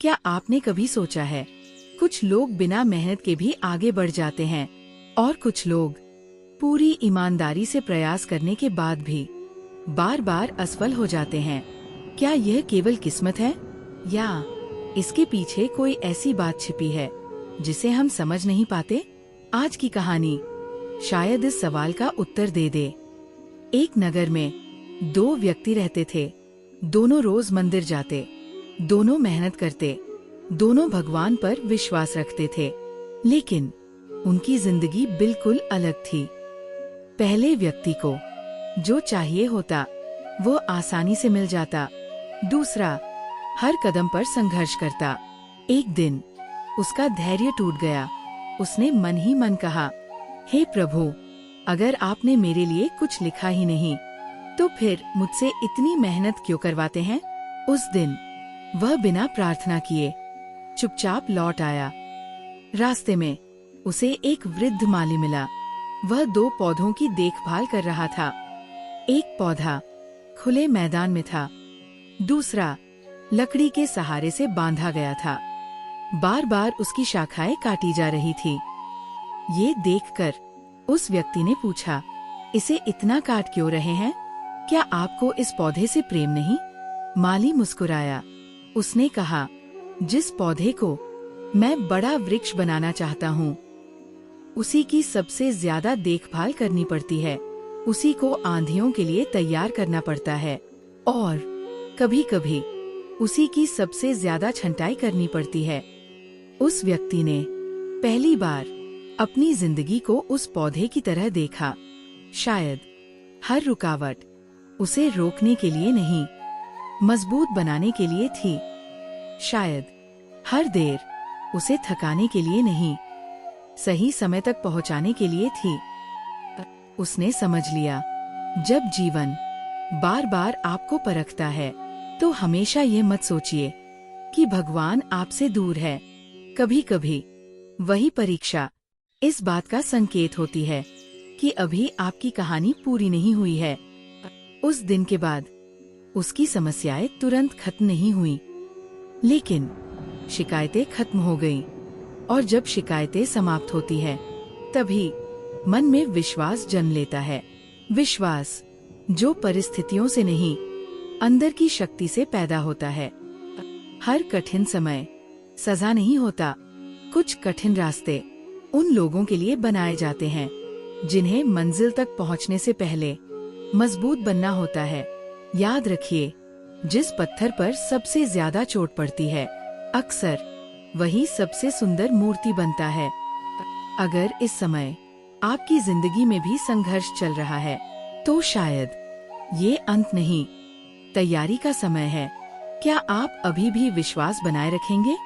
क्या आपने कभी सोचा है, कुछ लोग बिना मेहनत के भी आगे बढ़ जाते हैं और कुछ लोग पूरी ईमानदारी से प्रयास करने के बाद भी बार बार असफल हो जाते हैं। क्या यह केवल किस्मत है या इसके पीछे कोई ऐसी बात छिपी है जिसे हम समझ नहीं पाते? आज की कहानी शायद इस सवाल का उत्तर दे दे। एक नगर में दो व्यक्ति रहते थे। दोनों रोज मंदिर जाते, दोनों मेहनत करते, दोनों भगवान पर विश्वास रखते थे, लेकिन उनकी जिंदगी बिल्कुल अलग थी। पहले व्यक्ति को जो चाहिए होता वो आसानी से मिल जाता, दूसरा हर कदम पर संघर्ष करता। एक दिन उसका धैर्य टूट गया। उसने मन ही मन कहा, हे प्रभु, अगर आपने मेरे लिए कुछ लिखा ही नहीं तो फिर मुझसे इतनी मेहनत क्यों करवाते हैं? उस दिन वह बिना प्रार्थना किए चुपचाप लौट आया। रास्ते में उसे एक वृद्ध माली मिला। वह दो पौधों की देखभाल कर रहा था। एक पौधा खुले मैदान में था, दूसरा लकड़ी के सहारे से बांधा गया था। बार बार उसकी शाखाएं काटी जा रही थी। ये देखकर उस व्यक्ति ने पूछा, इसे इतना काट क्यों रहे हैं? क्या आपको इस पौधे से प्रेम नहीं? माली मुस्कुराया। उसने कहा, जिस पौधे को मैं बड़ा वृक्ष बनाना चाहता हूँ, उसी की सबसे ज्यादा देखभाल करनी पड़ती है, उसी को आंधियों के लिए तैयार करना पड़ता है और कभी-कभी उसी की सबसे ज्यादा छंटाई करनी पड़ती है। उस व्यक्ति ने पहली बार अपनी जिंदगी को उस पौधे की तरह देखा। शायद हर रुकावट उसे रोकने के लिए नहीं, मजबूत बनाने के लिए थी। शायद हर देर उसे थकाने के लिए नहीं, सही समय तक पहुंचाने के लिए थी। उसने समझ लिया, जब जीवन बार बार आपको परखता है तो हमेशा ये मत सोचिए कि भगवान आपसे दूर है। कभी कभी वही परीक्षा इस बात का संकेत होती है कि अभी आपकी कहानी पूरी नहीं हुई है। उस दिन के बाद उसकी समस्याएं तुरंत खत्म नहीं हुई, लेकिन शिकायतें खत्म हो गईं। और जब शिकायतें समाप्त होती है, तभी मन में विश्वास जन्म लेता है। विश्वास जो परिस्थितियों से नहीं, अंदर की शक्ति से पैदा होता है। हर कठिन समय सजा नहीं होता। कुछ कठिन रास्ते उन लोगों के लिए बनाए जाते हैं जिन्हें मंजिल तक पहुंचने से पहले मजबूत बनना होता है। याद रखिए, जिस पत्थर पर सबसे ज्यादा चोट पड़ती है, अक्सर वही सबसे सुंदर मूर्ति बनता है। अगर इस समय आपकी जिंदगी में भी संघर्ष चल रहा है, तो शायद ये अंत नहीं, तैयारी का समय है। क्या आप अभी भी विश्वास बनाए रखेंगे?